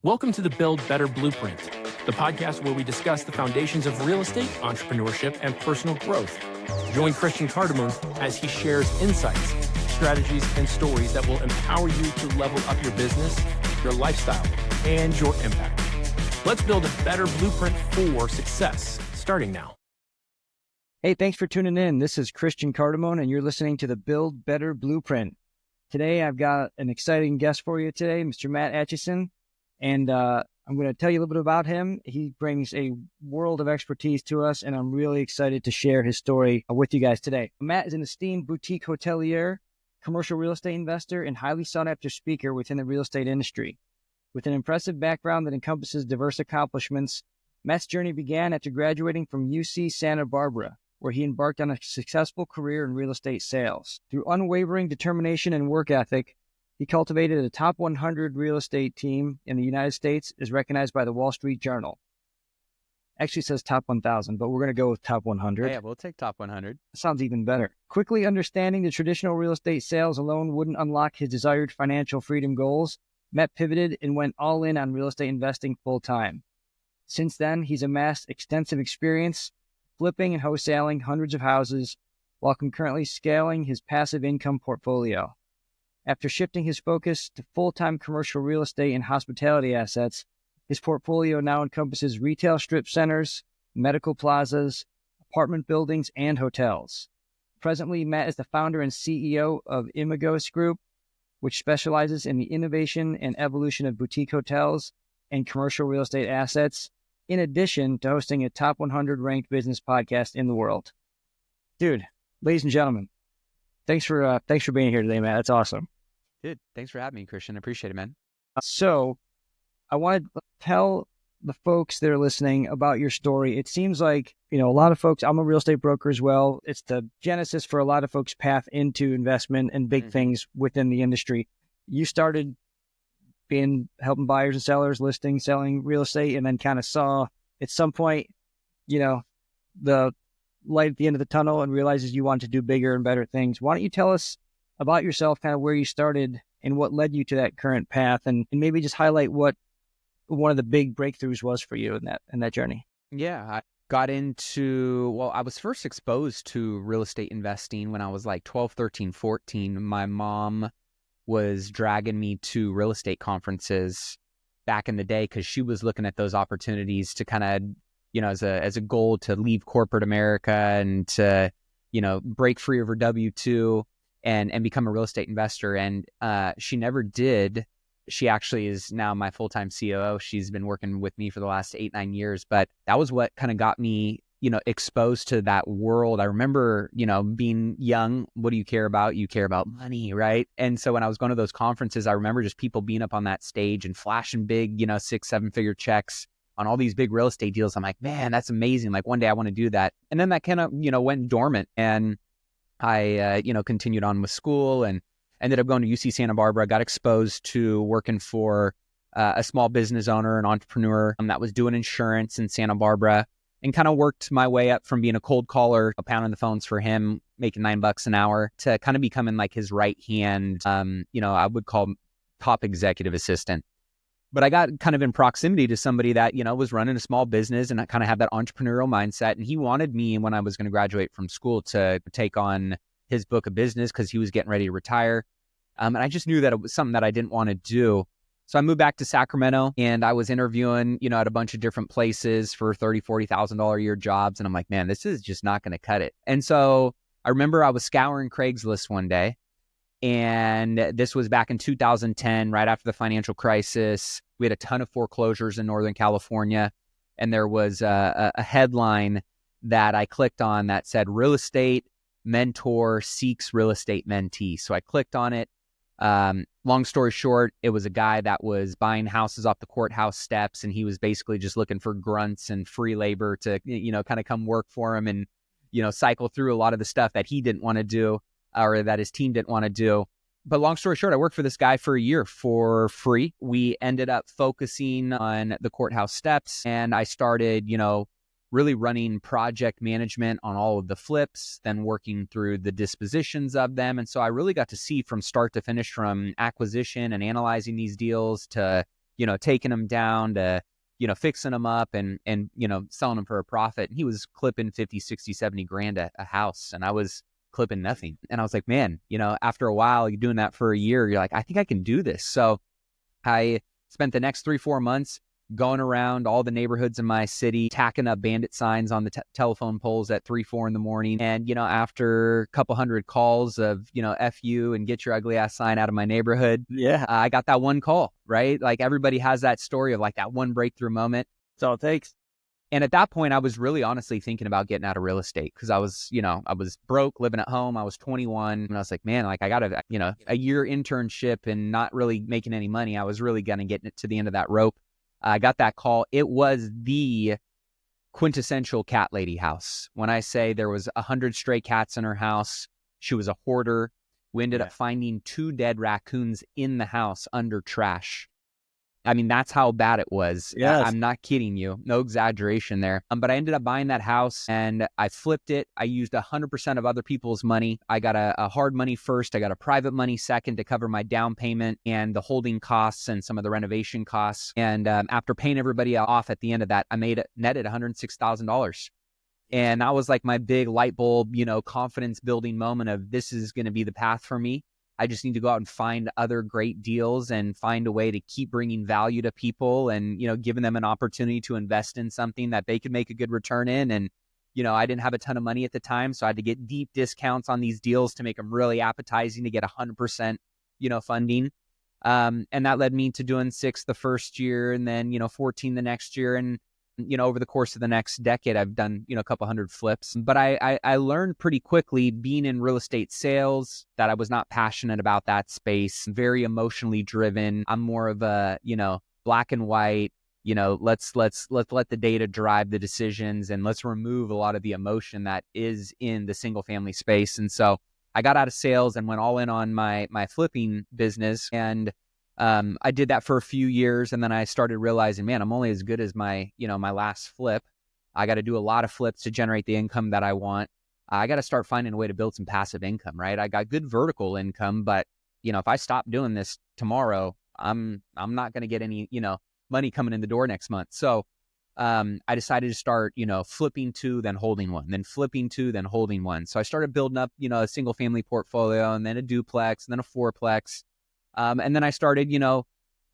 Welcome to the Build Better Blueprint, the podcast where we discuss the foundations of real estate, entrepreneurship, and personal growth. Join Christian Cardamone as he shares insights, strategies, and stories that will empower you to level up your business, your lifestyle, and your impact. Let's build a better blueprint for success, starting now. Hey, thanks for tuning in. This is Christian Cardamone, and you're listening to the Build Better Blueprint. Today, I've got an exciting guest for you today, Mr. Matt Aitchison. And I'm going to tell you a little bit about him. He brings a world of expertise to us, and I'm really excited to share his story with you guys today. Matt is an esteemed boutique hotelier, commercial real estate investor, and highly sought-after speaker within the real estate industry. With an impressive background that encompasses diverse accomplishments, Matt's journey began after graduating from UC Santa Barbara, where he embarked on a successful career in real estate sales. Through unwavering determination and work ethic, he cultivated a top 100 real estate team in the United States, as recognized by the Wall Street Journal. Actually says top 1,000, but we're going to go with top 100. Yeah, we'll take top 100. Sounds even better. Quickly understanding the traditional real estate sales alone wouldn't unlock his desired financial freedom goals, Matt pivoted and went all in on real estate investing full time. Since then, he's amassed extensive experience flipping and wholesaling hundreds of houses while concurrently scaling his passive income portfolio. After shifting his focus to full-time commercial real estate and hospitality assets, his portfolio now encompasses retail strip centers, medical plazas, apartment buildings, and hotels. Presently, Matt is the founder and CEO of Imagos Group, which specializes in the innovation and evolution of boutique hotels and commercial real estate assets, in addition to hosting a top 100 ranked business podcast in the world. Dude, ladies and gentlemen, thanks for being here today, Matt. That's awesome. Dude, thanks for having me, Christian. I appreciate it, man. So I want to tell the folks that are listening about your story. It seems like, a lot of folks, I'm a real estate broker as well. It's the genesis for a lot of folks' path into investment and big things within the industry. You started helping buyers and sellers, listing, selling real estate, and then kind of saw at some point, the light at the end of the tunnel and realizes you want to do bigger and better things. Why don't you tell us about yourself, kind of where you started and what led you to that current path, and maybe just highlight what one of the big breakthroughs was for you in that journey. Yeah, I got I was first exposed to real estate investing when I was like 12, 13, 14. My mom was dragging me to real estate conferences back in the day because she was looking at those opportunities to kind of, as a goal to leave corporate America and to, break free of her W-2 and become a real estate investor. And she never did. She actually is now my full-time COO. She's been working with me for the last 8-9 years. But that was what kind of got me, exposed to that world. I remember, being young. What do you care about? You care about money, right? And so when I was going to those conferences, I remember just people being up on that stage and flashing big, 6-7 figure checks on all these big real estate deals. I'm like, man, that's amazing. Like one day I want to do that. And then that kind of, went dormant. And I, continued on with school and ended up going to UC Santa Barbara. Got exposed to working for a small business owner, an entrepreneur that was doing insurance in Santa Barbara, and kind of worked my way up from being a cold caller, pounding the phones for him, making $9 an hour, to kind of becoming like his right hand, I would call top executive assistant. But I got kind of in proximity to somebody that, was running a small business, and I kind of had that entrepreneurial mindset. And he wanted me, when I was going to graduate from school, to take on his book of business because he was getting ready to retire. And I just knew that it was something that I didn't want to do. So I moved back to Sacramento, and I was interviewing, at a bunch of different places for $30,000, $40,000 a year jobs. And I'm like, man, this is just not going to cut it. And so I remember I was scouring Craigslist one day. And this was back in 2010, right after the financial crisis. We had a ton of foreclosures in Northern California. And there was a headline that I clicked on that said, "Real estate mentor seeks real estate mentee." So I clicked on it. Long story short, it was a guy that was buying houses off the courthouse steps. And he was basically just looking for grunts and free labor to, kind of come work for him and, cycle through a lot of the stuff that he didn't want to do, or that his team didn't want to do. But long story short, I worked for this guy for a year for free. We ended up focusing on the courthouse steps, and I started, really running project management on all of the flips, then working through the dispositions of them. And so I really got to see from start to finish, from acquisition and analyzing these deals to, taking them down to, fixing them up and selling them for a profit. And he was clipping 50, 60, 70 grand a house. And I was clipping nothing. And I was like, man, after a while, you're doing that for a year, you're like, I think I can do this. So I spent the next 3-4 months going around all the neighborhoods in my city, tacking up bandit signs on the telephone poles at 3-4 in the morning. And, after a couple hundred calls of, F you and get your ugly ass sign out of my neighborhood. Yeah. I got that one call, right? Like everybody has that story of like that one breakthrough moment. That's all it takes. And at that point, I was really honestly thinking about getting out of real estate because I was broke, living at home. I was 21 and I was like, man, like I got a year internship and not really making any money. I was really going to get to the end of that rope. I got that call. It was the quintessential cat lady house. When I say there was 100 stray cats in her house, she was a hoarder. We ended up finding 2 dead raccoons in the house under trash. I mean, that's how bad it was. Yes. I'm not kidding you. No exaggeration there. But I ended up buying that house and I flipped it. I used 100% of other people's money. I got a hard money first. I got a private money second to cover my down payment and the holding costs and some of the renovation costs. And after paying everybody off at the end of that, I netted $106,000. And that was like my big light bulb, confidence building moment of this is going to be the path for me. I just need to go out and find other great deals and find a way to keep bringing value to people and, giving them an opportunity to invest in something that they could make a good return in. And, I didn't have a ton of money at the time, so I had to get deep discounts on these deals to make them really appetizing to get 100%, funding. And that led me to doing 6 the first year and then, 14 the next year. And, over the course of the next decade, I've done, a couple hundred flips. But I learned pretty quickly being in real estate sales that I was not passionate about that space, very emotionally driven. I'm more of a, black and white, let's let the data drive the decisions and let's remove a lot of the emotion that is in the single family space. And so I got out of sales and went all in on my flipping business. And I did that for a few years and then I started realizing, man, I'm only as good as my last flip. I got to do a lot of flips to generate the income that I want. I got to start finding a way to build some passive income, right? I got good vertical income, but if I stop doing this tomorrow, I'm not going to get any, money coming in the door next month. So, I decided to start, flipping 2, then holding 1, then flipping 2, then holding 1. So I started building up, a single family portfolio and then a duplex and then a fourplex. And then I started,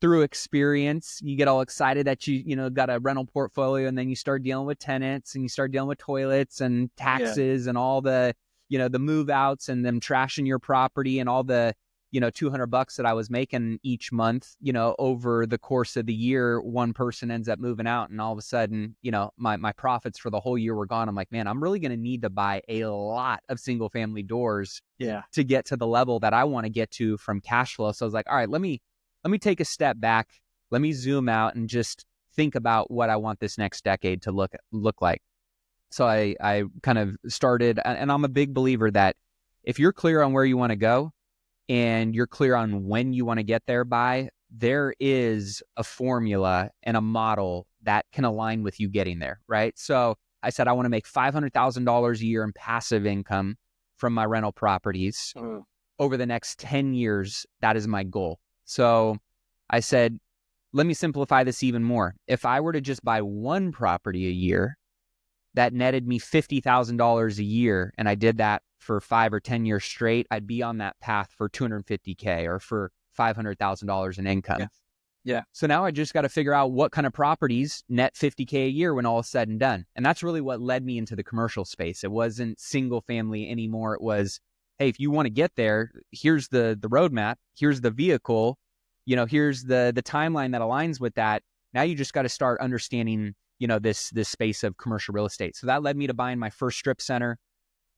through experience, you get all excited that you got a rental portfolio and then you start dealing with tenants and you start dealing with toilets and taxes and all the, the move outs and them trashing your property and all the, $200 that I was making each month, over the course of the year, one person ends up moving out and all of a sudden, my profits for the whole year were gone. I'm like, man, I'm really going to need to buy a lot of single family doors to get to the level that I want to get to from cash flow. So I was like, all right, let me take a step back. Let me zoom out and just think about what I want this next decade to look like. So I kind of started, and I'm a big believer that if you're clear on where you want to go, and you're clear on when you want to get there by, there is a formula and a model that can align with you getting there, right? So I said, I want to make $500,000 a year in passive income from my rental properties. Over the next 10 years. That is my goal. So I said, let me simplify this even more. If I were to just buy one property a year, that netted me $50,000 a year, and I did that for 5 or 10 years straight, I'd be on that path for $250K or for $500,000 in income. Yeah. So now I just got to figure out what kind of properties net $50K a year when all is said and done. And that's really what led me into the commercial space. It wasn't single family anymore. It was, hey, if you want to get there, here's the roadmap, here's the vehicle, here's the timeline that aligns with that. Now you just got to start understanding, this space of commercial real estate. So that led me to buying my first strip center.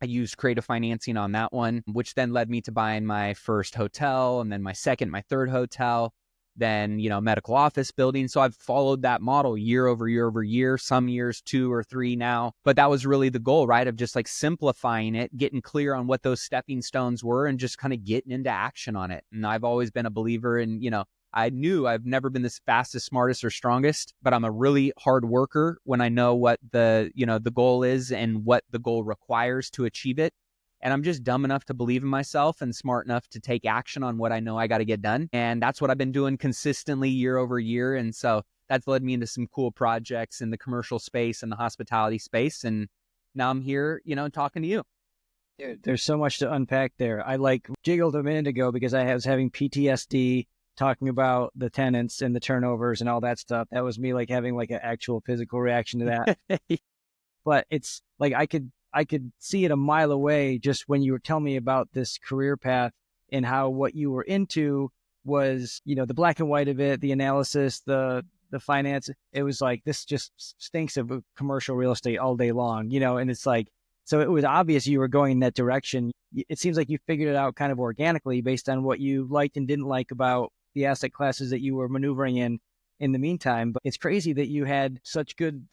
I used creative financing on that one, which then led me to buying my first hotel and then my second, my third hotel, then, medical office building. So I've followed that model year over year over year, some years 2 or 3 now. But that was really the goal, right? Of just like simplifying it, getting clear on what those stepping stones were and just kind of getting into action on it. And I've always been a believer in, I knew I've never been the fastest, smartest, or strongest, but I'm a really hard worker when I know what the goal is and what the goal requires to achieve it. And I'm just dumb enough to believe in myself and smart enough to take action on what I know I got to get done. And that's what I've been doing consistently year over year. And so that's led me into some cool projects in the commercial space and the hospitality space. And now I'm here, talking to you. Dude, there's so much to unpack there. I jiggled a minute ago because I was having PTSD talking about the tenants and the turnovers and all that stuff. That was me having an actual physical reaction to that. But it's I could see it a mile away just when you were telling me about this career path and how what you were into was, the black and white of it, the analysis, the finance. It was this just stinks of commercial real estate all day long, and it's so it was obvious you were going in that direction. It seems like you figured it out kind of organically based on what you liked and didn't like about the asset classes that you were maneuvering in the meantime. But it's crazy that you had such good,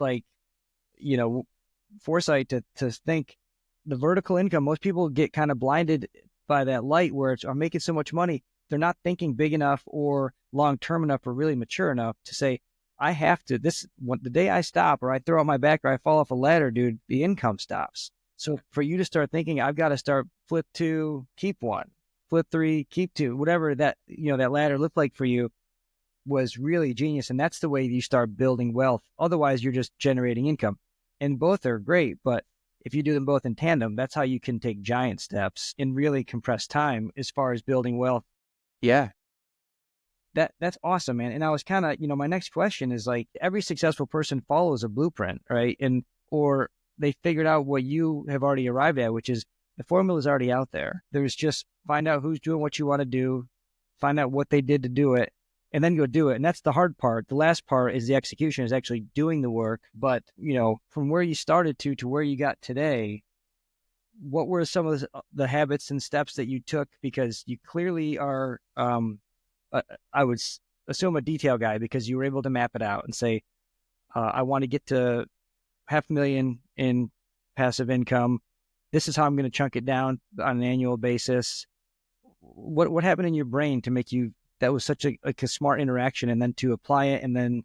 foresight to think the vertical income. Most people get kind of blinded by that light where I'm making so much money. They're not thinking big enough or long-term enough or really mature enough to say, I have to, the day I stop or I throw out my back or I fall off a ladder, dude, the income stops. So for you to start thinking, I've got to start flip 2, keep 1, flip 3, keep 2, whatever that, that ladder looked like for you was really genius. And that's the way you start building wealth. Otherwise, you're just generating income. And both are great, but if you do them both in tandem, that's how you can take giant steps in really compressed time as far as building wealth. Yeah. That's awesome, man. And I was kind of, my next question is every successful person follows a blueprint, right? Or they figured out what you have already arrived at, which is the formula is already out there. There's just find out who's doing what you want to do, find out what they did to do it, and then go do it. And that's the hard part. The last part is the execution, is actually doing the work. But, from where you started to where you got today, what were some of the habits and steps that you took? Because you clearly are, I would assume, a detail guy, because you were able to map it out and say, I want to get to $500,000 in passive income. This is how I'm going to chunk it down on an annual basis. What happened in your brain to make you, that was such a smart interaction, and then to apply it and then,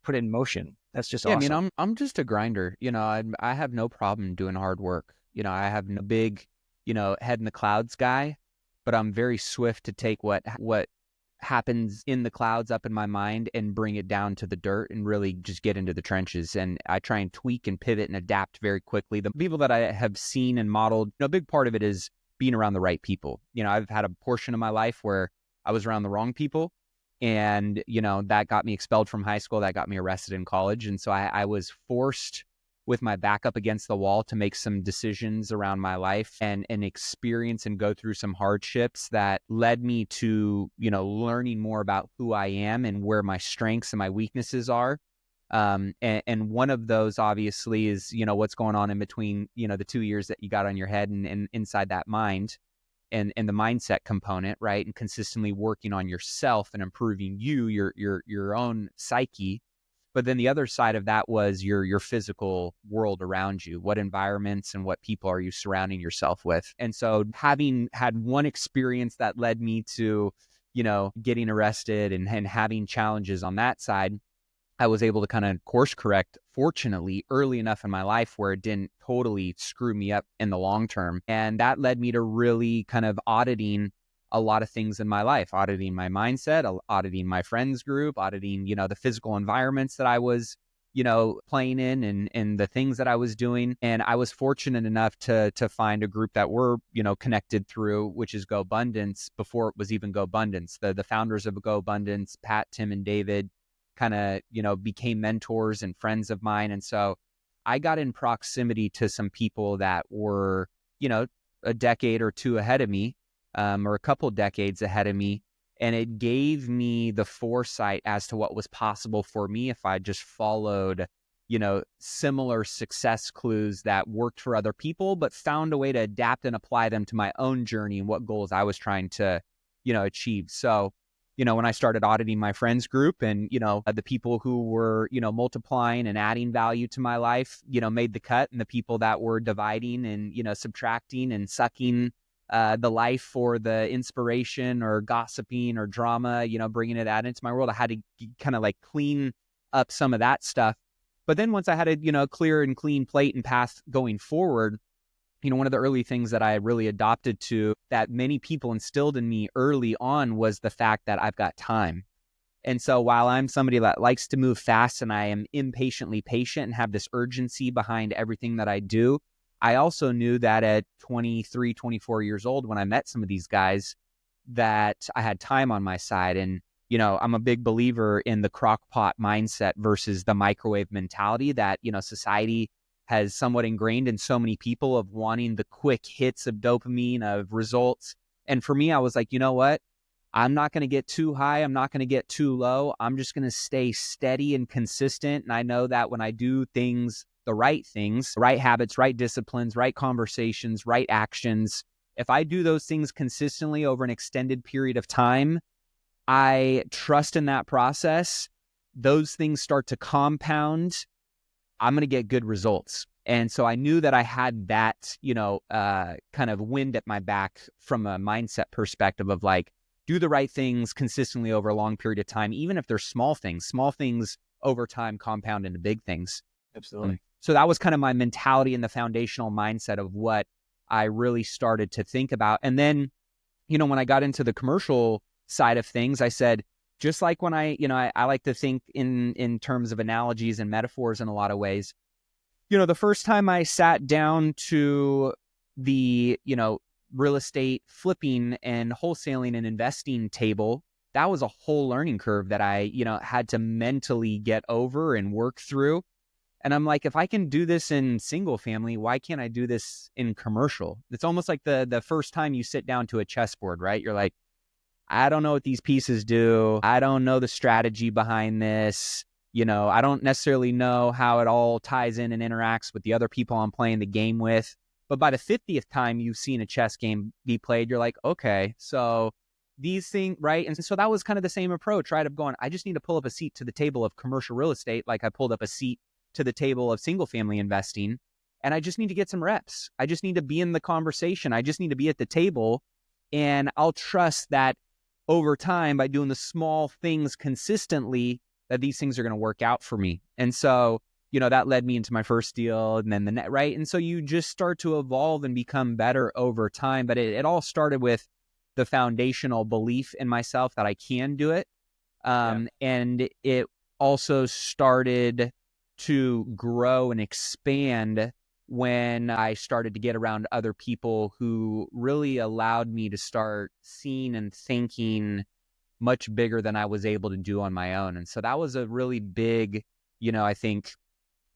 put it in motion? That's just awesome. I mean, I'm just a grinder. I have no problem doing hard work. I have no big, head in the clouds guy, but I'm very swift to take what happens in the clouds up in my mind and bring it down to the dirt and really just get into the trenches. And I try and tweak and pivot and adapt very quickly. The people that I have seen and modeled, a big part of it is being around the right people. I've had a portion of my life where I was around the wrong people, and, that got me expelled from high school. That got me arrested in college. And so I was forced with my back up against the wall to make some decisions around my life and experience and go through some hardships that led me to, learning more about who I am and where my strengths and my weaknesses are. And one of those obviously is, what's going on in between, the 2 years that you got on your head and inside that mind and the mindset component, right? And consistently working on yourself and improving your own psyche. But then the other side of that was your physical world around you. What environments and what people are you surrounding yourself with? And so having had one experience that led me to, getting arrested and having challenges on that side, I was able to kind of course correct, fortunately, early enough in my life where it didn't totally screw me up in the long term. And that led me to really kind of auditing a lot of things in my life, auditing my mindset, auditing my friends group, auditing, the physical environments that I was, playing in and the things that I was doing. And I was fortunate enough to find a group that we're, connected through, which is Go Abundance, before it was even Go Abundance. The founders of Go Abundance, Pat, Tim, and David, kind of, became mentors and friends of mine. And so I got in proximity to some people that were, a decade or two ahead of me, or a couple decades ahead of me. And it gave me the foresight as to what was possible for me if I just followed, similar success clues that worked for other people, but found a way to adapt and apply them to my own journey and what goals I was trying to, achieve. So, when I started auditing my friends group and, the people who were, multiplying and adding value to my life, made the cut, and the people that were dividing and, subtracting and sucking the life for the inspiration or gossiping or drama, bringing that into my world, I had to kind of clean up some of that stuff. But then once I had a, clear and clean plate and path going forward, one of the early things that I really adopted to that many people instilled in me early on was the fact that I've got time. And so while I'm somebody that likes to move fast and I am impatiently patient and have this urgency behind everything that I do, I also knew that at 23, 24 years old, when I met some of these guys, that I had time on my side. And, I'm a big believer in the crock pot mindset versus the microwave mentality that, society has somewhat ingrained in so many people of wanting the quick hits of dopamine, of results. And for me, I was like, you know what? I'm not going to get too high. I'm not going to get too low. I'm just going to stay steady and consistent. And I know that when I do things, the right habits, right disciplines, right conversations, right actions, if I do those things consistently over an extended period of time, I trust in that process. Those things start to compound. I'm going to get good results. And so I knew that I had that, kind of wind at my back from a mindset perspective of like, do the right things consistently over a long period of time, even if they're small things over time compound into big things. Absolutely. So that was kind of my mentality and the foundational mindset of what I really started to think about. And then, when I got into the commercial side of things, I said, just like when I like to think in terms of analogies and metaphors in a lot of ways. The first time I sat down to the, real estate flipping and wholesaling and investing table, that was a whole learning curve that I, had to mentally get over and work through. And I'm like, if I can do this in single family, why can't I do this in commercial? It's almost like the first time you sit down to a chessboard, right? You're like, I don't know what these pieces do. I don't know the strategy behind this. I don't necessarily know how it all ties in and interacts with the other people I'm playing the game with. But by the 50th time you've seen a chess game be played, you're like, okay, so these things, right? And so that was kind of the same approach, right? Of going, I just need to pull up a seat to the table of commercial real estate, like I pulled up a seat to the table of single family investing. And I just need to get some reps. I just need to be in the conversation. I just need to be at the table. And I'll trust that over time, by doing the small things consistently, that these things are going to work out for me. And so, that led me into my first deal and then the net, right? And so you just start to evolve and become better over time. But it all started with the foundational belief in myself that I can do it. And it also started to grow and expand when I started to get around other people who really allowed me to start seeing and thinking much bigger than I was able to do on my own. And so that was a really big, I think,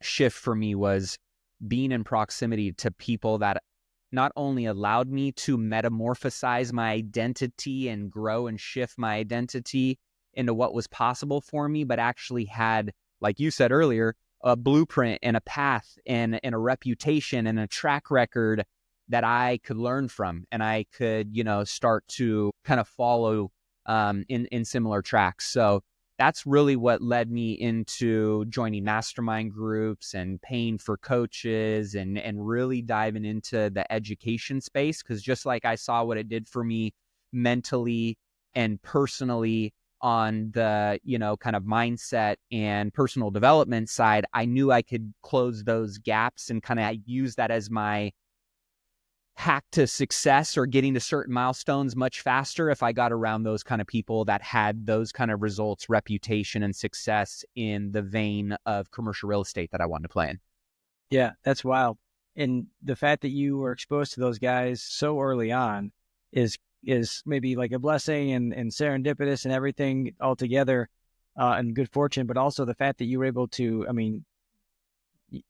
shift for me, was being in proximity to people that not only allowed me to metamorphosize my identity and grow and shift my identity into what was possible for me, but actually had, like you said earlier, a blueprint and a path and a reputation and a track record that I could learn from, and I could, start to kind of follow in similar tracks. So that's really what led me into joining mastermind groups and paying for coaches and really diving into the education space. Because just like I saw what it did for me mentally and personally on the, kind of mindset and personal development side, I knew I could close those gaps and kind of use that as my hack to success or getting to certain milestones much faster if I got around those kind of people that had those kind of results, reputation, and success in the vein of commercial real estate that I wanted to play in. Yeah, that's wild. And the fact that you were exposed to those guys so early on is maybe like a blessing and serendipitous and everything altogether, and good fortune, but also the fact that you were able to,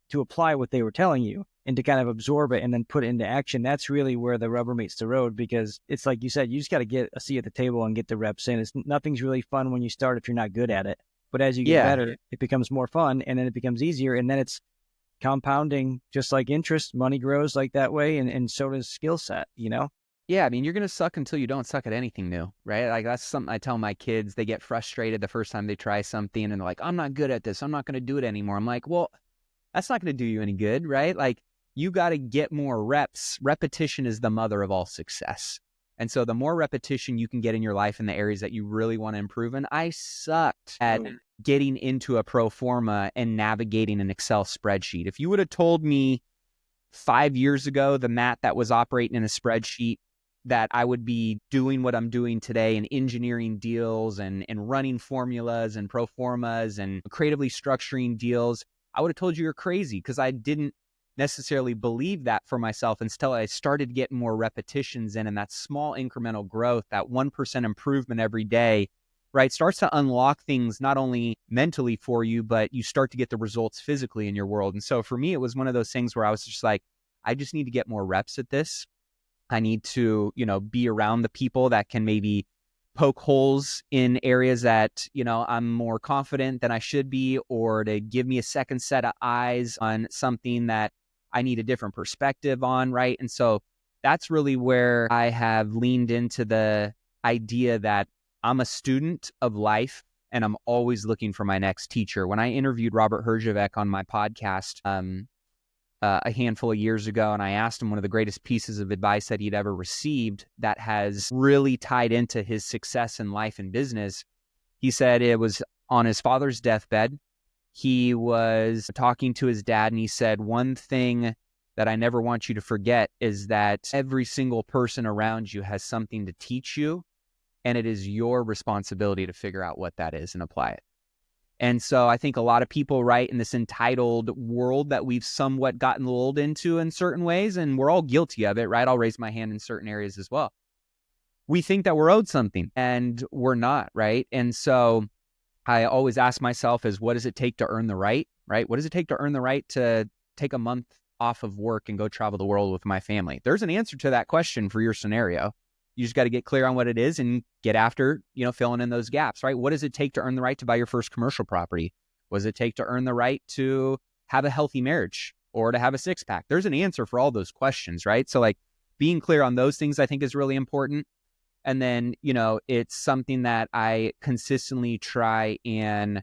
to apply what they were telling you and to kind of absorb it and then put it into action. That's really where the rubber meets the road, because it's like you said, you just got to get a seat at the table and get the reps in. Nothing's really fun when you start if you're not good at it. But as you get better, it becomes more fun, and then it becomes easier, and then it's compounding just like interest. Money grows like that way, and so does skill set, Yeah, you're going to suck until you don't suck at anything new, right? Like that's something I tell my kids. They get frustrated the first time they try something and they're like, I'm not good at this. I'm not going to do it anymore. I'm like, well, that's not going to do you any good, right? Like you got to get more reps. Repetition is the mother of all success. And so the more repetition you can get in your life in the areas that you really want to improve in, I sucked at getting into a pro forma and navigating an Excel spreadsheet. If you would have told me 5 years ago, the Matt that was operating in a spreadsheet, that I would be doing what I'm doing today and engineering deals and running formulas and pro formas and creatively structuring deals, I would have told you you're crazy, because I didn't necessarily believe that for myself until I started getting more repetitions in, and that small incremental growth, that 1% improvement every day, right, starts to unlock things not only mentally for you, but you start to get the results physically in your world. And so for me, it was one of those things where I was just like, I just need to get more reps at this. I need to, be around the people that can maybe poke holes in areas that, I'm more confident than I should be, or to give me a second set of eyes on something that I need a different perspective on, right? And so that's really where I have leaned into the idea that I'm a student of life and I'm always looking for my next teacher. When I interviewed Robert Herjavec on my podcast a handful of years ago, and I asked him one of the greatest pieces of advice that he'd ever received that has really tied into his success in life and business, he said it was on his father's deathbed. He was talking to his dad, and he said, one thing that I never want you to forget is that every single person around you has something to teach you, and it is your responsibility to figure out what that is and apply it. And so I think a lot of people, right, in this entitled world that we've somewhat gotten lulled into in certain ways, and we're all guilty of it, right? I'll raise my hand in certain areas as well. We think that we're owed something, and we're not, right? And so I always ask myself is, what does it take to earn the right, right? What does it take to earn the right to take a month off of work and go travel the world with my family? There's an answer to that question for your scenario. You just got to get clear on what it is and get after, filling in those gaps, right? What does it take to earn the right to buy your first commercial property? What does it take to earn the right to have a healthy marriage or to have a six-pack? There's an answer for all those questions, right? So like being clear on those things I think is really important. And then, it's something that I consistently try and,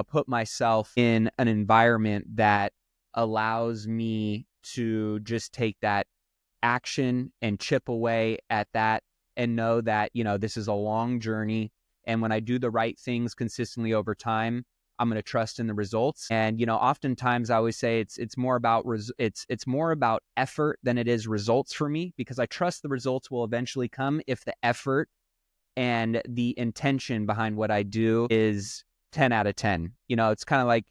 put myself in an environment that allows me to just take that action and chip away at that and know that, this is a long journey. And when I do the right things consistently over time, I'm going to trust in the results. And, oftentimes I always say it's more about it's more about effort than it is results for me, because I trust the results will eventually come if the effort and the intention behind what I do is 10 out of 10. It's kind of like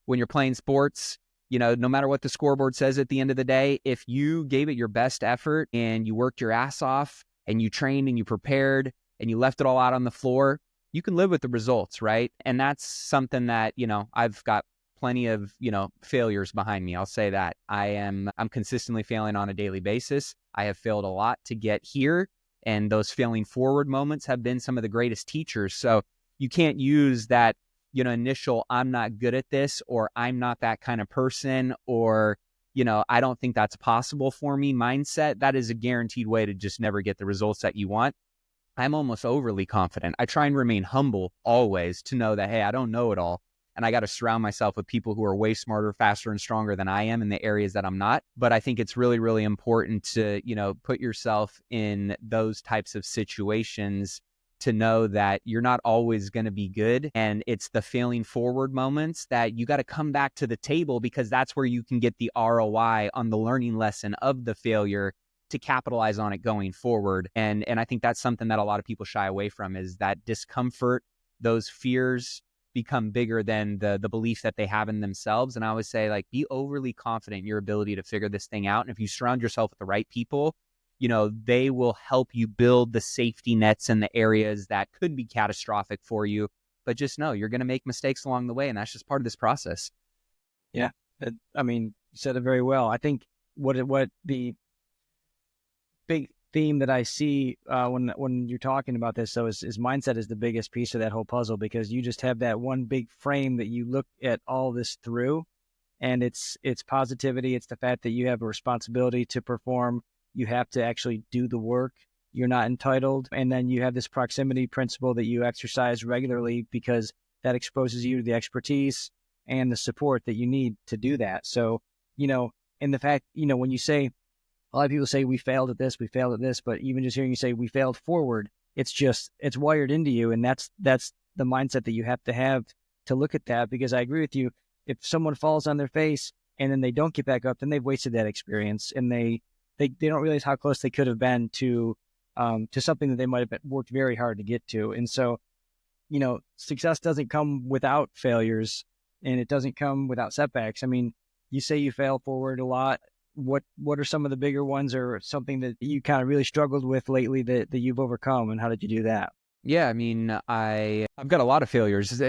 when you're playing sports, no matter what the scoreboard says at the end of the day, if you gave it your best effort and you worked your ass off and you trained and you prepared and you left it all out on the floor, you can live with the results, right? And that's something that, I've got plenty of, failures behind me. I'll say that. I'm consistently failing on a daily basis. I have failed a lot to get here. And those failing forward moments have been some of the greatest teachers. So you can't use that, initial, I'm not good at this, or I'm not that kind of person, or, I don't think that's possible for me mindset. That is a guaranteed way to just never get the results that you want. I'm almost overly confident. I try and remain humble always to know that, hey, I don't know it all. And I got to surround myself with people who are way smarter, faster, and stronger than I am in the areas that I'm not. But I think it's really, really important to, put yourself in those types of situations to know that you're not always going to be good. And it's the failing forward moments that you got to come back to the table, because that's where you can get the ROI on the learning lesson of the failure to capitalize on it going forward. And I think that's something that a lot of people shy away from, is that discomfort, those fears become bigger than the belief that they have in themselves. And I always say, like, be overly confident in your ability to figure this thing out. And if you surround yourself with the right people, they will help you build the safety nets in the areas that could be catastrophic for you. But just know you're going to make mistakes along the way. And that's just part of this process. Yeah. You said it very well. I think what the big theme that I see when you're talking about this, so is mindset is the biggest piece of that whole puzzle, because you just have that one big frame that you look at all this through, and it's positivity. It's the fact that you have a responsibility to perform. You have to actually do the work. You're not entitled. And then you have this proximity principle that you exercise regularly, because that exposes you to the expertise and the support that you need to do that. So, and the fact, when you say, a lot of people say we failed at this, but even just hearing you say we failed forward, it's wired into you. And that's the mindset that you have to look at that, because I agree with you. If someone falls on their face and then they don't get back up, then they've wasted that experience, and they don't realize how close they could have been to something that they might have worked very hard to get to. And so, success doesn't come without failures, and it doesn't come without setbacks. I mean, you say you fail forward a lot. What are some of the bigger ones, or something that you kind of really struggled with lately that you've overcome, and how did you do that? Yeah, I mean, I've got a lot of failures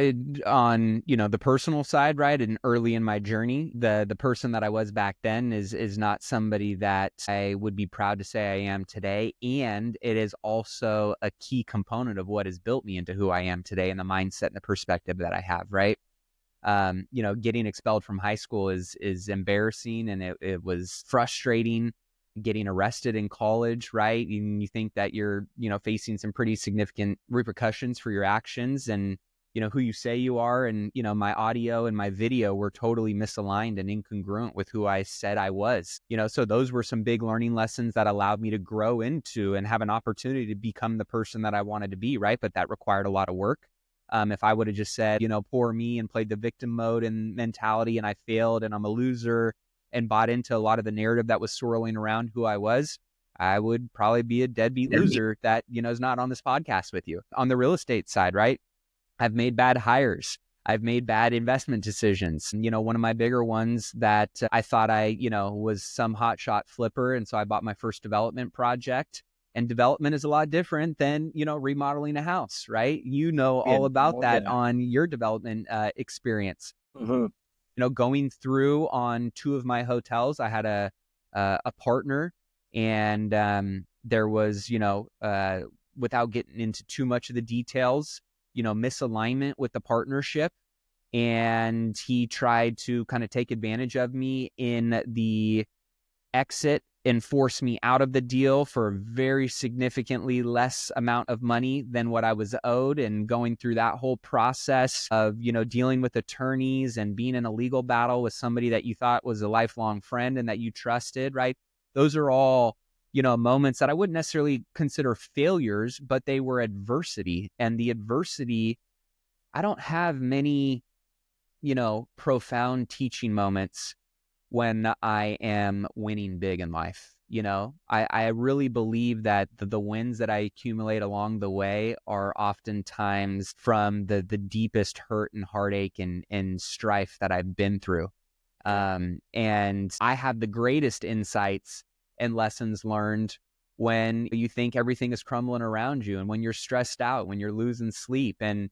on, the personal side, right? And early in my journey, the person that I was back then is not somebody that I would be proud to say I am today. And it is also a key component of what has built me into who I am today, and the mindset and the perspective that I have, right? Getting expelled from high school is embarrassing, and it was frustrating. Getting arrested in college, right? And you think that you're, facing some pretty significant repercussions for your actions and, who you say you are. And, my audio and my video were totally misaligned and incongruent with who I said I was, so those were some big learning lessons that allowed me to grow into and have an opportunity to become the person that I wanted to be, right? But that required a lot of work. If I would have just said, poor me, and played the victim mode and mentality, and I failed and I'm a loser, and bought into a lot of the narrative that was swirling around who I was, I would probably be a deadbeat loser that, is not on this podcast with you. On the real estate side, right? I've made bad hires. I've made bad investment decisions. One of my bigger ones that I thought I, was some hotshot flipper. And so I bought my first development project. And development is a lot different than, remodeling a house, right? All about that on your development experience. Mm-hmm. Going through on 2 of my hotels, I had a partner, and there was, without getting into too much of the details, misalignment with the partnership. And he tried to kind of take advantage of me in the exit and force me out of the deal for a very significantly less amount of money than what I was owed. And going through that whole process of, dealing with attorneys and being in a legal battle with somebody that you thought was a lifelong friend and that you trusted, right? Those are all, moments that I wouldn't necessarily consider failures, but they were adversity. And the adversity, I don't have many, profound teaching moments when I am winning big in life. I really believe that the wins that I accumulate along the way are oftentimes from the deepest hurt and heartache and strife that I've been through. And I have the greatest insights and lessons learned when you think everything is crumbling around you, and when you're stressed out, when you're losing sleep. And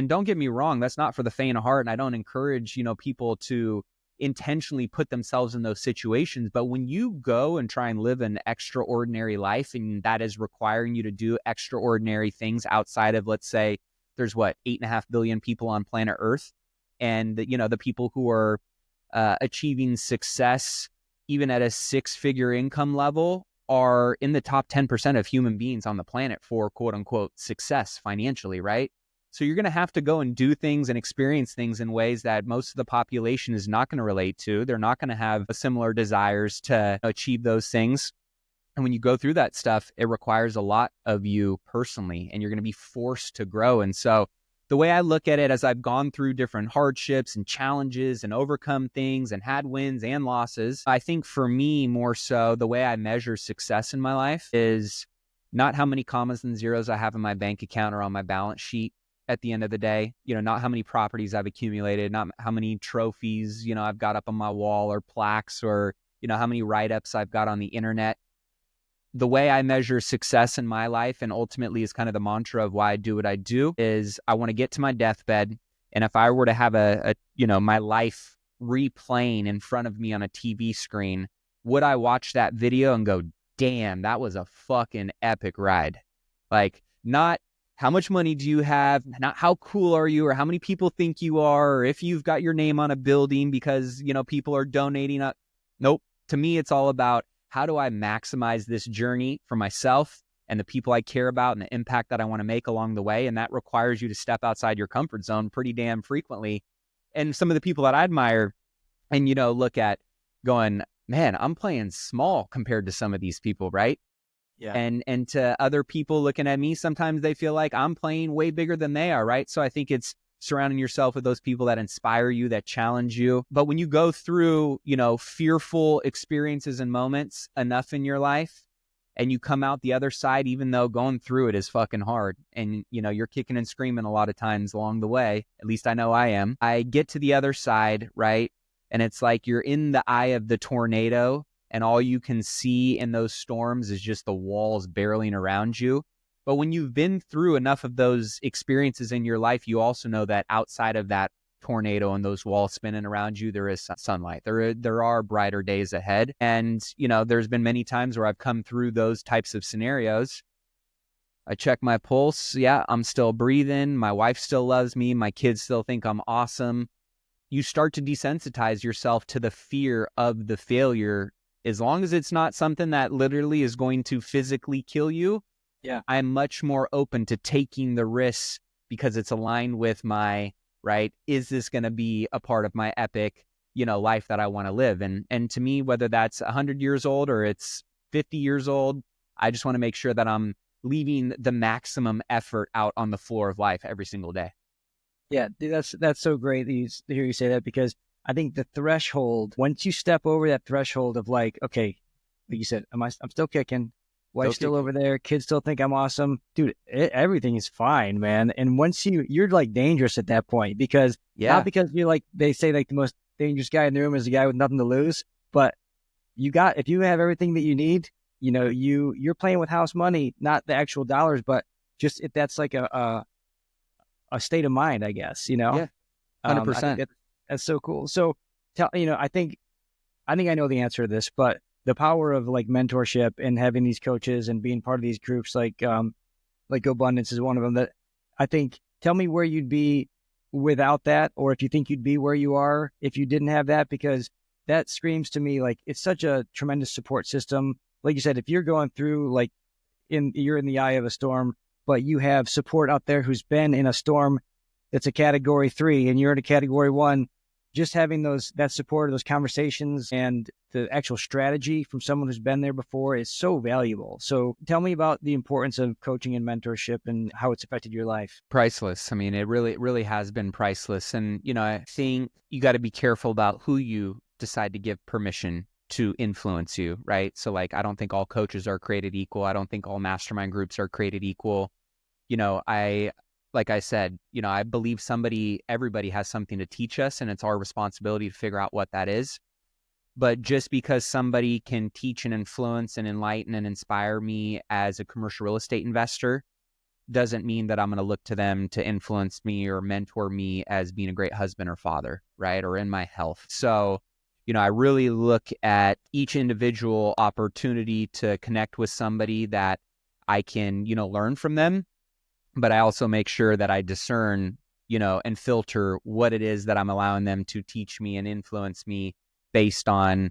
don't get me wrong, that's not for the faint of heart. And I don't encourage, people to intentionally put themselves in those situations. But when you go and try and live an extraordinary life, and that is requiring you to do extraordinary things outside of, let's say, there's 8.5 billion people on planet Earth. And, the people who are achieving success, even at a 6-figure income level, are in the top 10% of human beings on the planet for quote unquote success financially, right? So you're going to have to go and do things and experience things in ways that most of the population is not going to relate to. They're not going to have similar desires to achieve those things. And when you go through that stuff, it requires a lot of you personally, and you're going to be forced to grow. And so the way I look at it, as I've gone through different hardships and challenges and overcome things and had wins and losses, I think for me, more so, the way I measure success in my life is not how many commas and zeros I have in my bank account or on my balance sheet at the end of the day, not how many properties I've accumulated, not how many trophies, I've got up on my wall, or plaques, or, how many write-ups I've got on the internet. The way I measure success in my life, and ultimately is kind of the mantra of why I do what I do, is I want to get to my deathbed. And if I were to have my life replaying in front of me on a TV screen, would I watch that video and go, damn, that was a fucking epic ride? Not how much money do you have, not how cool are you, or how many people think you are, or if you've got your name on a building because, people are donating. Nope. To me, it's all about, how do I maximize this journey for myself and the people I care about and the impact that I want to make along the way? And that requires you to step outside your comfort zone pretty damn frequently. And some of the people that I admire and, look at going, man, I'm playing small compared to some of these people, right? Yeah. And to other people looking at me, sometimes they feel like I'm playing way bigger than they are, right? So I think it's surrounding yourself with those people that inspire you, that challenge you. But when you go through, fearful experiences and moments enough in your life, and you come out the other side, even though going through it is fucking hard, and you're kicking and screaming a lot of times along the way, at least I know I am. I get to the other side, right? And it's like you're in the eye of the tornado, and all you can see in those storms is just the walls barreling around you. But when you've been through enough of those experiences in your life, you also know that outside of that tornado and those walls spinning around you, there is sunlight. There are brighter days ahead. And, there's been many times where I've come through those types of scenarios. I check my pulse. Yeah, I'm still breathing. My wife still loves me. My kids still think I'm awesome. You start to desensitize yourself to the fear of the failure. As long as it's not something that literally is going to physically kill you, yeah, I'm much more open to taking the risks because it's aligned with my, right? Is this going to be a part of my epic, life that I want to live? And to me, whether that's 100 years old or it's 50 years old, I just want to make sure that I'm leaving the maximum effort out on the floor of life every single day. Yeah, dude, that's so great to hear you say that, because I think the threshold, once you step over that threshold of like, okay, like you said, I'm still kicking, wife's still over there, kids still think I'm awesome, dude, everything is fine, man. And once you're like dangerous at that point, because not because you're like, they say like the most dangerous guy in the room is the guy with nothing to lose, but if you have everything that you need, you're playing with house money, not the actual dollars, but just if that's like a state of mind, I guess, Yeah, 100%. That's so cool. So I think I know the answer to this, but the power of like mentorship and having these coaches and being part of these groups, like Abundance is one of them, that I think, tell me where you'd be without that, or if you think you'd be where you are if you didn't have that, because that screams to me like it's such a tremendous support system. Like you said, if you're going through like you're in the eye of a storm, but you have support out there who's been in a storm that's a category 3 and you're in a category 1, just having that support, those conversations, and the actual strategy from someone who's been there before is so valuable. So tell me about the importance of coaching and mentorship and how it's affected your life. Priceless. I mean, it really has been priceless. And, I think you got to be careful about who you decide to give permission to influence you, right? So like, I don't think all coaches are created equal. I don't think all mastermind groups are created equal. Like I said, I believe everybody has something to teach us, and it's our responsibility to figure out what that is. But just because somebody can teach and influence and enlighten and inspire me as a commercial real estate investor doesn't mean that I'm going to look to them to influence me or mentor me as being a great husband or father, right? Or in my health. So, I really look at each individual opportunity to connect with somebody that I can, learn from them. But I also make sure that I discern, and filter what it is that I'm allowing them to teach me and influence me based on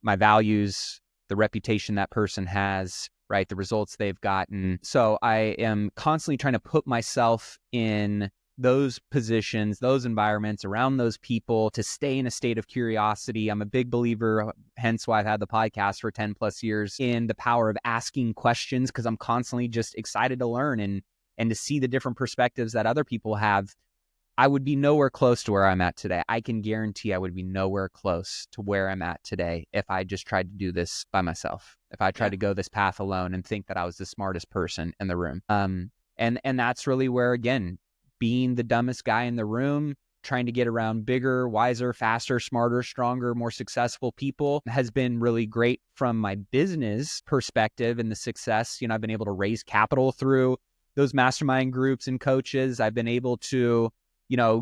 my values, the reputation that person has, right? The results they've gotten. So I am constantly trying to put myself in those positions, those environments, around those people, to stay in a state of curiosity. I'm a big believer, hence why I've had the podcast for 10 plus years, in the power of asking questions, because I'm constantly just excited to learn and to see the different perspectives that other people have. I would be nowhere close to where I'm at today. I can guarantee I would be nowhere close to where I'm at today if I just tried to do this by myself. If I tried to go this path alone and think that I was the smartest person in the room. And that's really where, again, being the dumbest guy in the room, trying to get around bigger, wiser, faster, smarter, stronger, more successful people has been really great from my business perspective and the success. I've been able to raise capital through those mastermind groups and coaches. I've been able to,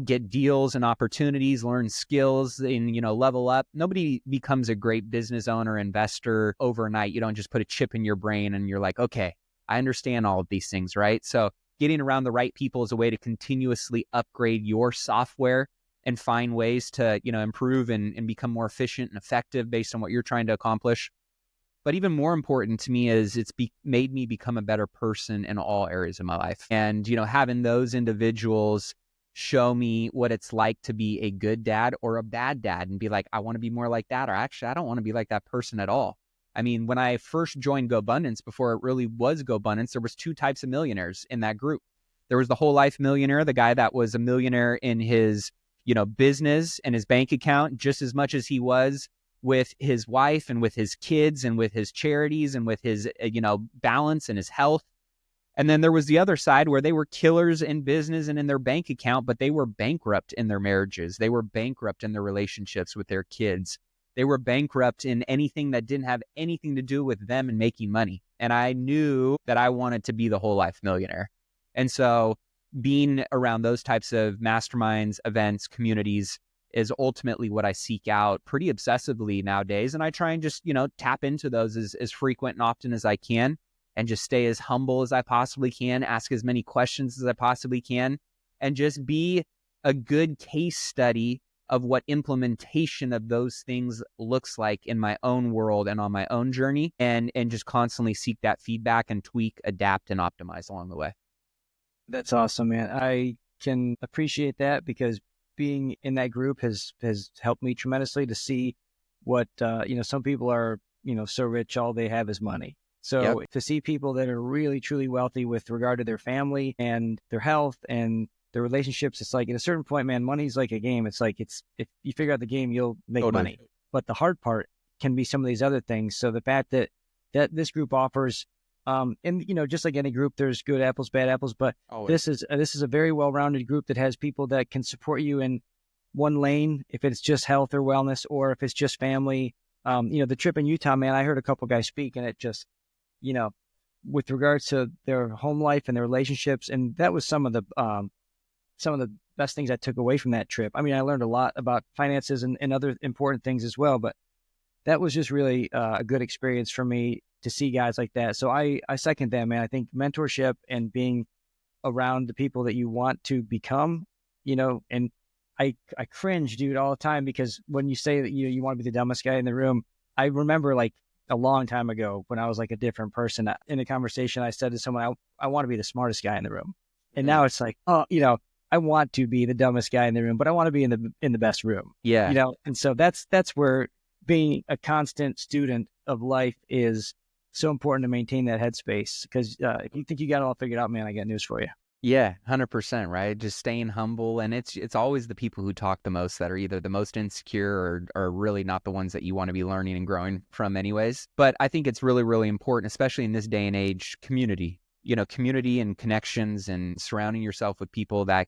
get deals and opportunities, learn skills, and, level up. Nobody becomes a great business owner, investor overnight. You don't just put a chip in your brain and you're like, okay, I understand all of these things, right? So getting around the right people is a way to continuously upgrade your software and find ways to, improve and become more efficient and effective based on what you're trying to accomplish. But even more important to me is it's made me become a better person in all areas of my life. And, having those individuals show me what it's like to be a good dad or a bad dad and be like, I want to be more like that, or actually, I don't want to be like that person at all. I mean, when I first joined GoBundance, before it really was GoBundance, there was 2 types of millionaires in that group. There was the whole life millionaire, the guy that was a millionaire in his, business and his bank account just as much as he was with his wife and with his kids and with his charities and with his, balance and his health. And then there was the other side where they were killers in business and in their bank account, but they were bankrupt in their marriages. They were bankrupt in their relationships with their kids. They were bankrupt in anything that didn't have anything to do with them and making money. And I knew that I wanted to be the whole life millionaire. And so being around those types of masterminds, events, communities is ultimately what I seek out pretty obsessively nowadays. And I try and just, tap into those as frequent and often as I can, and just stay as humble as I possibly can, ask as many questions as I possibly can, and just be a good case study of what implementation of those things looks like in my own world and on my own journey, and just constantly seek that feedback and tweak, adapt, and optimize along the way. That's awesome, man. I can appreciate that because being in that group has helped me tremendously to see what, some people are, so rich, all they have is money. So to see people that are really, truly wealthy with regard to their family and their health and their relationships, it's like at a certain point, man, money's like a game. It's like, if you figure out the game, you'll make money. But the hard part can be some of these other things. So the fact that this group offers, and just like any group, there's good apples, bad apples, but this is a very well-rounded group that has people that can support you in one lane, if it's just health or wellness, or if it's just family. The trip in Utah, man, I heard a couple guys speak, and it just, with regards to their home life and their relationships, and that was some of the best things I took away from that trip. I mean, I learned a lot about finances and other important things as well, but that was just really a good experience for me to see guys like that. So I second that, man. I think mentorship and being around the people that you want to become, and I cringe, dude, all the time, because when you say that you want to be the dumbest guy in the room, I remember like a long time ago when I was like a different person in a conversation, I said to someone, I want to be the smartest guy in the room. And now it's like, I want to be the dumbest guy in the room, but I want to be in the best room. Yeah. And so that's where being a constant student of life is so important to maintain that headspace. Because if you think you got it all figured out, man, I got news for you. Yeah, 100%, right? Just staying humble. And it's always the people who talk the most that are either the most insecure or really not the ones that you want to be learning and growing from anyways. But I think it's really, really important, especially in this day and age, community and connections, and surrounding yourself with people that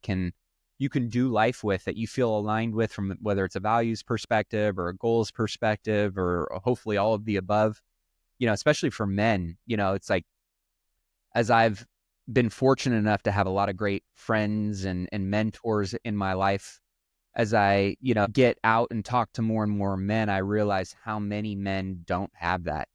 you can do life with, that you feel aligned with, from whether it's a values perspective or a goals perspective, or hopefully all of the above. Especially for men, it's like, as I've been fortunate enough to have a lot of great friends and mentors in my life, as I, get out and talk to more and more men, I realize how many men don't have that.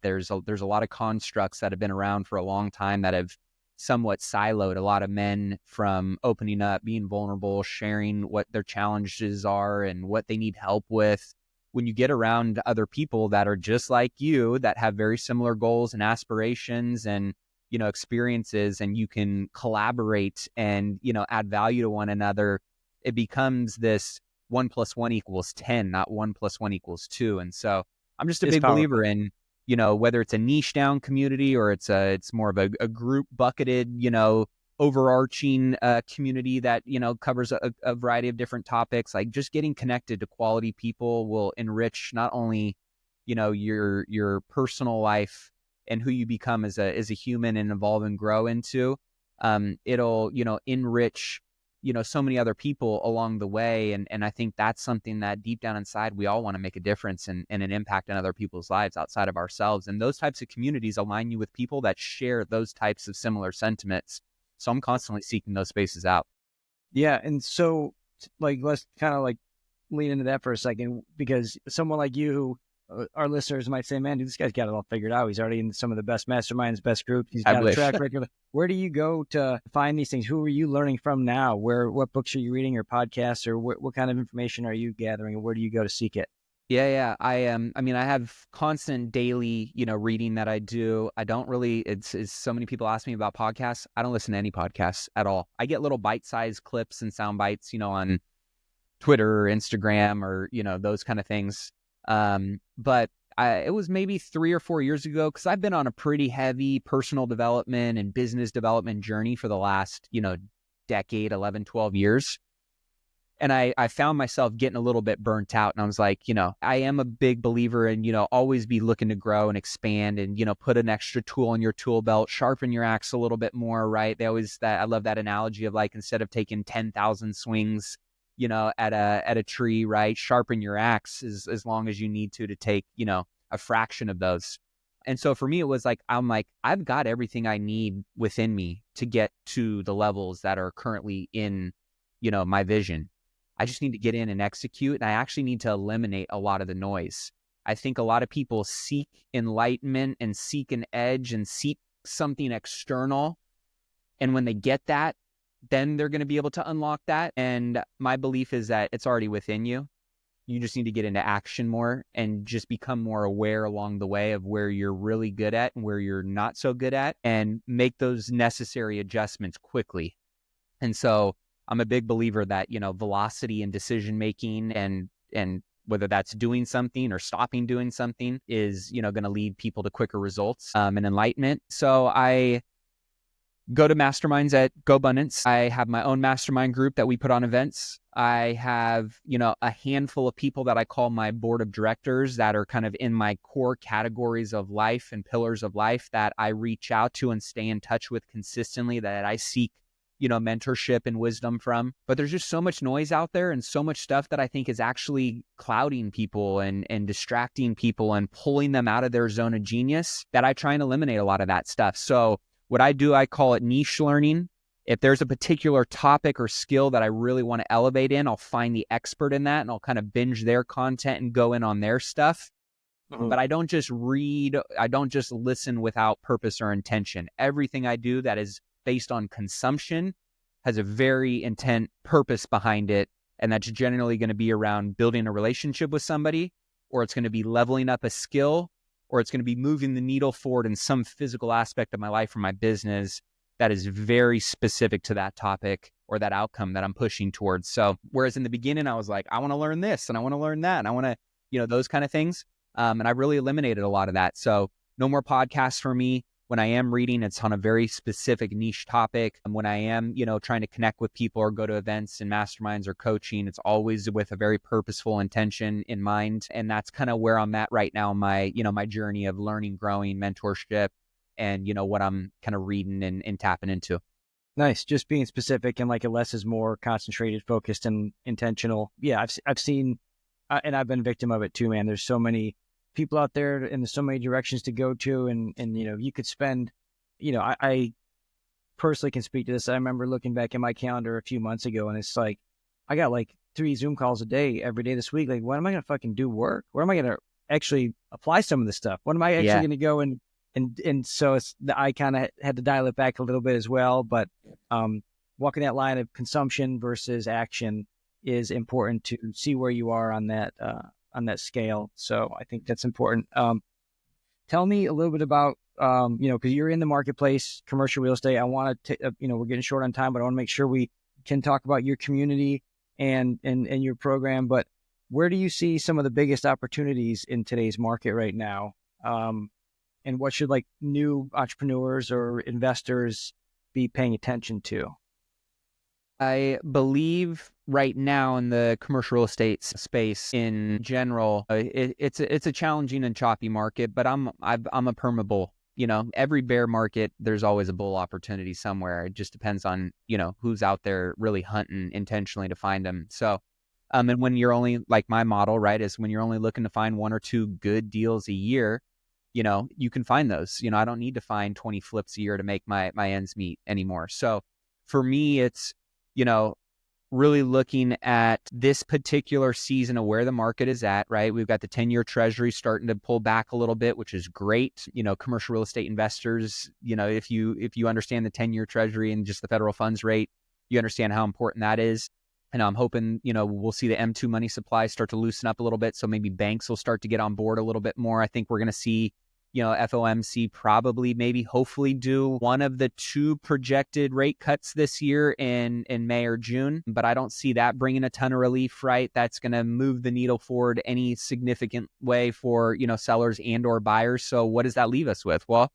There's a lot of constructs that have been around for a long time that have somewhat siloed a lot of men from opening up, being vulnerable, sharing what their challenges are and what they need help with. When you get around other people that are just like you, that have very similar goals and aspirations and, experiences, and you can collaborate and, add value to one another, it becomes this 1 + 1 = 10, not 1 + 1 = 2. And so I'm just a big believer in, whether it's a niche down community or it's more of a group bucketed, overarching community that, covers a variety of different topics. Like, just getting connected to quality people will enrich not only, your personal life and who you become as a human and evolve and grow into. It'll, enrich, so many other people along the way. And I think that's something that deep down inside, we all want to make a difference and an impact on other people's lives outside of ourselves. And those types of communities align you with people that share those types of similar sentiments. So I'm constantly seeking those spaces out. Yeah. And so let's kind of lean into that for a second, because someone like you, who our listeners might say, man, dude, this guy's got it all figured out. He's already in some of the best masterminds, best groups. He's got a track record. Where do you go to find these things? Who are you learning from now? What books are you reading, or podcasts, or what kind of information are you gathering, and where do you go to seek it? Yeah. I have constant daily, reading that I do. I don't really, it's so many people ask me about podcasts. I don't listen to any podcasts at all. I get little bite-sized clips and sound bites, on Twitter or Instagram or, those kind of things. But it was maybe 3 or 4 years ago, because I've been on a pretty heavy personal development and business development journey for the last, decade, 11, 12 years. And I found myself getting a little bit burnt out. And I was like, I am a big believer in, always be looking to grow and expand and, put an extra tool in your tool belt, sharpen your axe a little bit more, right? I love that analogy of like, instead of taking 10,000 swings, at a tree, right? Sharpen your axe as long as you need to take, a fraction of those. And so for me, it was like, I've got everything I need within me to get to the levels that are currently in, my vision. I just need to get in and execute. And I actually need to eliminate a lot of the noise. I think a lot of people seek enlightenment and seek an edge and seek something external. And when they get that, then they're going to be able to unlock that. And my belief is that it's already within you. You just need to get into action more and just become more aware along the way of where you're really good at and where you're not so good at, and make those necessary adjustments quickly. And so I'm a big believer that, velocity and decision-making and whether that's doing something or stopping doing something is, going to lead people to quicker results and enlightenment. So I go to masterminds at GoBundance. I have my own mastermind group that we put on events. I have, a handful of people that I call my board of directors that are kind of in my core categories of life and pillars of life that I reach out to and stay in touch with consistently, that I seek, mentorship and wisdom from. But there's just so much noise out there and so much stuff that I think is actually clouding people and distracting people and pulling them out of their zone of genius, that I try and eliminate a lot of that stuff. So what I do, I call it niche learning. If there's a particular topic or skill that I really want to elevate in, I'll find the expert in that and I'll kind of binge their content and go in on their stuff. Mm-hmm. But I don't just read, I don't just listen without purpose or intention. Everything I do that is based on consumption has a very intent purpose behind it. And that's generally going to be around building a relationship with somebody, or it's going to be leveling up a skill, or it's going to be moving the needle forward in some physical aspect of my life or my business that is very specific to that topic or that outcome that I'm pushing towards. So whereas in the beginning, I was like, I want to learn this and I want to learn that and I want to, those kind of things. And I really eliminated a lot of that. So no more podcasts for me. When I am reading, it's on a very specific niche topic. And when I am, trying to connect with people or go to events and masterminds or coaching, it's always with a very purposeful intention in mind. And that's kind of where I'm at right now, my journey of learning, growing, mentorship, and, what I'm kind of reading and tapping into. Nice. Just being specific and like a less is more, concentrated, focused, and intentional. Yeah, I've seen, and I've been a victim of it too, man. There's so many people out there and there's so many directions to go to. And you could spend, I personally can speak to this. I remember looking back at my calendar a few months ago and it's like, I got like 3 Zoom calls a day every day this week. Like, when am I going to fucking do work? Where am I going to actually apply some of this stuff? When am I actually going to go and so I kind of had to dial it back a little bit as well. But walking that line of consumption versus action is important to see where you are on that scale. So I think that's important. Tell me a little bit about, because you're in the marketplace, commercial real estate. I want to, we're getting short on time, but I want to make sure we can talk about your community and your program. But where do you see some of the biggest opportunities in today's market right now? And what should like new entrepreneurs or investors be paying attention to? I believe right now in the commercial real estate space in general, it's a challenging and choppy market, but I'm a perma bull. Every bear market, there's always a bull opportunity somewhere. It just depends on, who's out there really hunting intentionally to find them. So, and when you're only, like my model, right, is when you're only looking to find 1 or 2 good deals a year, you can find those. I don't need to find 20 flips a year to make my ends meet anymore. So for me, it's, really looking at this particular season of where the market is at, right? We've got the 10-year treasury starting to pull back a little bit, which is great. Commercial real estate investors, if you understand the 10-year treasury and just the federal funds rate, you understand how important that is. And I'm hoping, we'll see the M2 money supply start to loosen up a little bit. So maybe banks will start to get on board a little bit more. I think we're going to see, FOMC probably, maybe, hopefully do one of the 2 projected rate cuts this year in May or June. But I don't see that bringing a ton of relief, right? That's going to move the needle forward any significant way for, sellers and or buyers. So what does that leave us with? Well,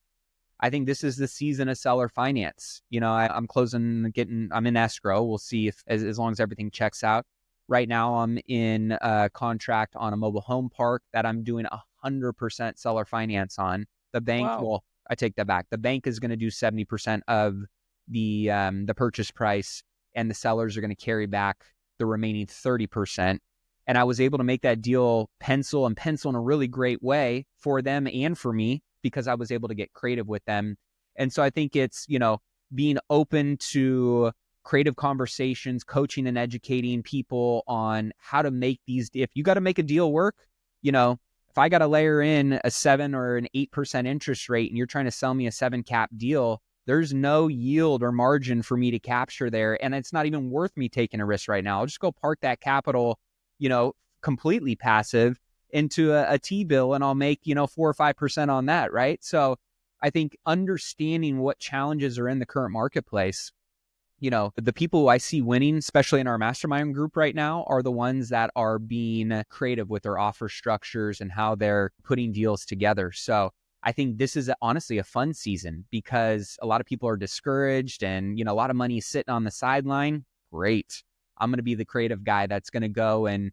I think this is the season of seller finance. I'm I'm in escrow. We'll see if as long as everything checks out. Right now, I'm in a contract on a mobile home park that I'm doing 100% seller finance on. The bank, Wow. well, I take that back. The bank is going to do 70% of the purchase price, and the sellers are going to carry back the remaining 30%. And I was able to make that deal pencil in a really great way for them and for me, because I was able to get creative with them. And so I think it's, being open to creative conversations, coaching and educating people on how to make these. If you got to make a deal work, if I got to layer in a 7 or an 8% interest rate and you're trying to sell me a 7 cap deal, there's no yield or margin for me to capture there. And it's not even worth me taking a risk right now. I'll just go park that capital, completely passive into a T-bill, and I'll make, 4 or 5% on that. Right. So I think understanding what challenges are in the current marketplace, the people who I see winning, especially in our mastermind group right now, are the ones that are being creative with their offer structures and how they're putting deals together. So I think this is honestly a fun season because a lot of people are discouraged and, a lot of money is sitting on the sideline. Great. I'm going to be the creative guy that's going to go and,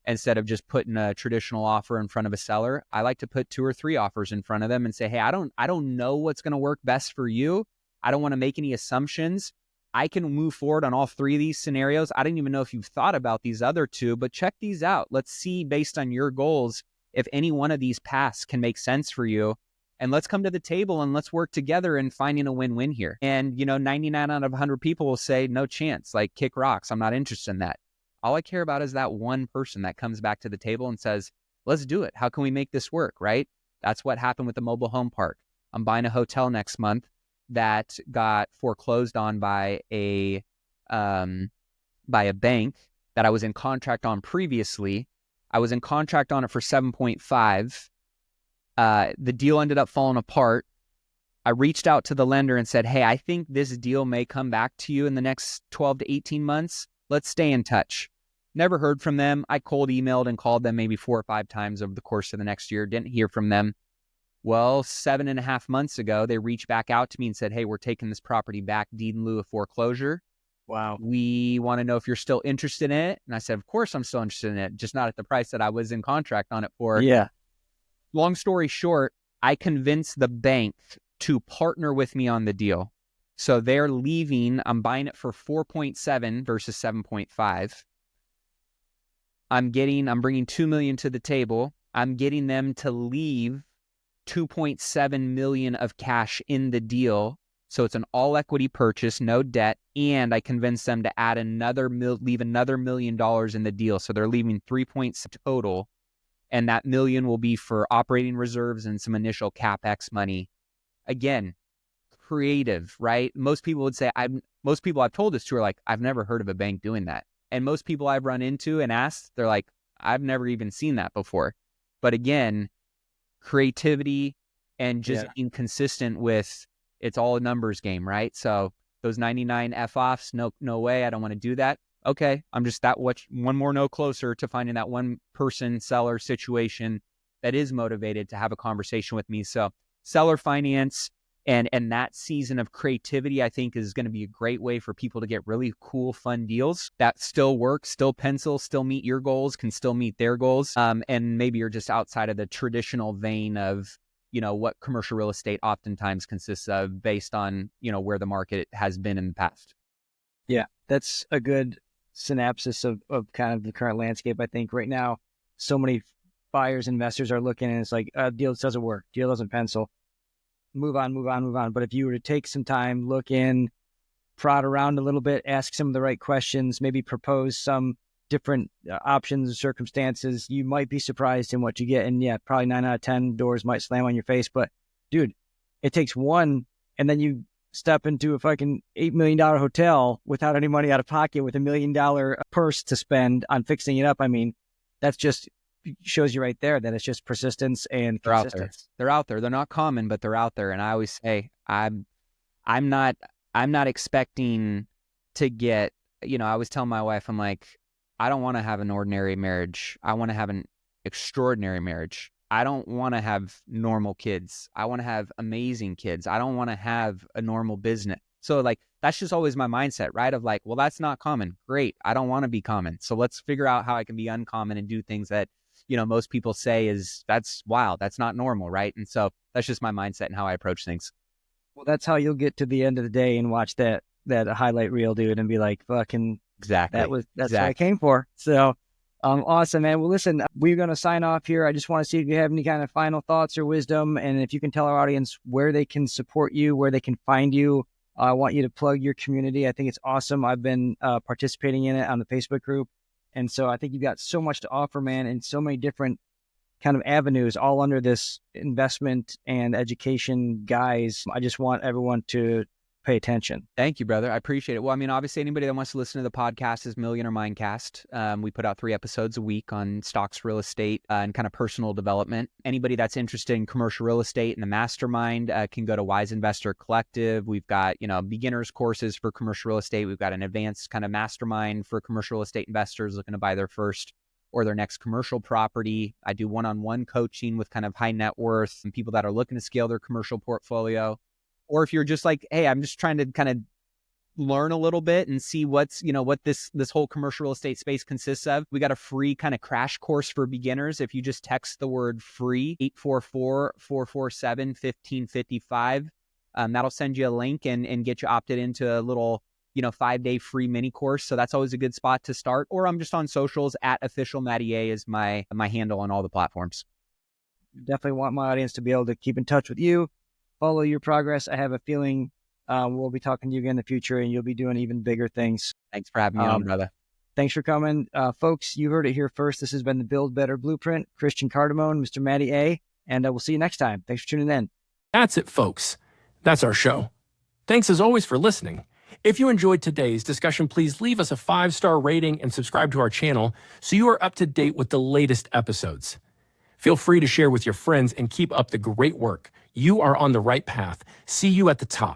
instead of just putting a traditional offer in front of a seller, I like to put 2 or 3 offers in front of them and say, hey, I don't know what's going to work best for you. I don't want to make any assumptions. I can move forward on all 3 of these scenarios. I didn't even know if you've thought about these other 2, but check these out. Let's see, based on your goals, if any one of these paths can make sense for you. And let's come to the table and let's work together in finding a win-win here. And, 99 out of 100 people will say, no chance, like kick rocks. I'm not interested in that. All I care about is that one person that comes back to the table and says, let's do it. How can we make this work, right? That's what happened with the mobile home park. I'm buying a hotel next month that got foreclosed on by a bank that I was in contract on previously. I was in contract on it for 7.5. The deal ended up falling apart. I reached out to the lender and said, hey, I think this deal may come back to you in the next 12 to 18 months. Let's stay in touch. Never heard from them. I cold emailed and called them maybe 4 or 5 times over the course of the next year. Didn't hear from them. Well, 7.5 months ago, they reached back out to me and said, hey, we're taking this property back, deed in lieu of foreclosure. Wow. We want to know if you're still interested in it. And I said, of course I'm still interested in it, just not at the price that I was in contract on it for. Yeah. Long story short, I convinced the bank to partner with me on the deal. So they're leaving. I'm buying it for 4.7 versus 7.5. I'm bringing $2 million to the table. I'm getting them to leave $2.7 million of cash in the deal. So it's an all equity purchase, no debt. And I convinced them to add leave another $1 million in the deal. So they're leaving 3.6 total. And that $1 million will be for operating reserves and some initial CapEx money. Again, creative, right? Most people would say, most people I've told this to are like, I've never heard of a bank doing that. And most people I've run into and asked, they're like, I've never even seen that before. But again, creativity and just being consistent with, it's all a numbers game, right? So those 99 F-offs, no way, I don't want to do that. Okay, I'm just one more no closer to finding that one person seller situation that is motivated to have a conversation with me. So seller finance and that season of creativity, I think, is going to be a great way for people to get really cool, fun deals that still work, still pencil, still meet your goals, can still meet their goals. And maybe you're just outside of the traditional vein of, what commercial real estate oftentimes consists of based on, where the market has been in the past. Yeah, that's a good synopsis of kind of the current landscape. I think right now, so many buyers, investors are looking and it's like, deal doesn't work, deal doesn't pencil. Move on. But if you were to take some time, look in, prod around a little bit, ask some of the right questions, maybe propose some different options and circumstances, you might be surprised in what you get. And yeah, probably 9 out of 10 doors might slam on your face. But dude, it takes one, and then you step into a fucking $8 million hotel without any money out of pocket with $1 million purse to spend on fixing it up. I mean, that's just shows you right there that it's just persistence and They're out there. consistency. They're out there. They're not common, but they're out there. And I always say, I'm not expecting to get, I always tell my wife, I'm like, I don't want to have an ordinary marriage. I want to have an extraordinary marriage. I don't want to have normal kids. I want to have amazing kids. I don't want to have a normal business. So like, that's just always my mindset, right? Of like, well, that's not common. Great. I don't want to be common. So let's figure out how I can be uncommon and do things that, most people say that's wild. That's not normal, right? And so that's just my mindset and how I approach things. Well, that's how you'll get to the end of the day and watch that highlight reel, dude, and be like, fucking, exactly. That's what I came for. So, awesome, man. Well, listen, we're going to sign off here. I just want to see if you have any kind of final thoughts or wisdom, and if you can tell our audience where they can support you, where they can find you. I want you to plug your community. I think it's awesome. I've been participating in it on the Facebook group. And so I think you've got so much to offer, man, and so many different kind of avenues all under this investment and education guise. I just want everyone to pay attention. Thank you, brother. I appreciate it. Well, I mean, obviously anybody that wants to listen to the podcast is Millionaire Mindcast. We put out 3 episodes a week on stocks, real estate, and kind of personal development. Anybody that's interested in commercial real estate and the mastermind can go to Wise Investor Collective. We've got, beginners courses for commercial real estate. We've got an advanced kind of mastermind for commercial real estate investors looking to buy their first or their next commercial property. I do one-on-one coaching with kind of high net worth and people that are looking to scale their commercial portfolio. Or if you're just like, hey, I'm just trying to kind of learn a little bit and see what's, what this whole commercial real estate space consists of. We got a free kind of crash course for beginners. If you just text the word free, 844-447-1555, that'll send you a link and get you opted into a little, 5-day free mini course. So that's always a good spot to start. Or I'm just on socials at official Matty A is my handle on all the platforms. Definitely want my audience to be able to keep in touch with you. Follow your progress. I have a feeling we'll be talking to you again in the future and you'll be doing even bigger things. Thanks for having me on, brother. Thanks for coming. Folks, you heard it here first. This has been the Build Better Blueprint. Christian Cardamone, Mr. Matty A. And we'll see you next time. Thanks for tuning in. That's it, folks. That's our show. Thanks as always for listening. If you enjoyed today's discussion, please leave us a 5-star rating and subscribe to our channel so you are up to date with the latest episodes. Feel free to share with your friends and keep up the great work. You are on the right path. See you at the top.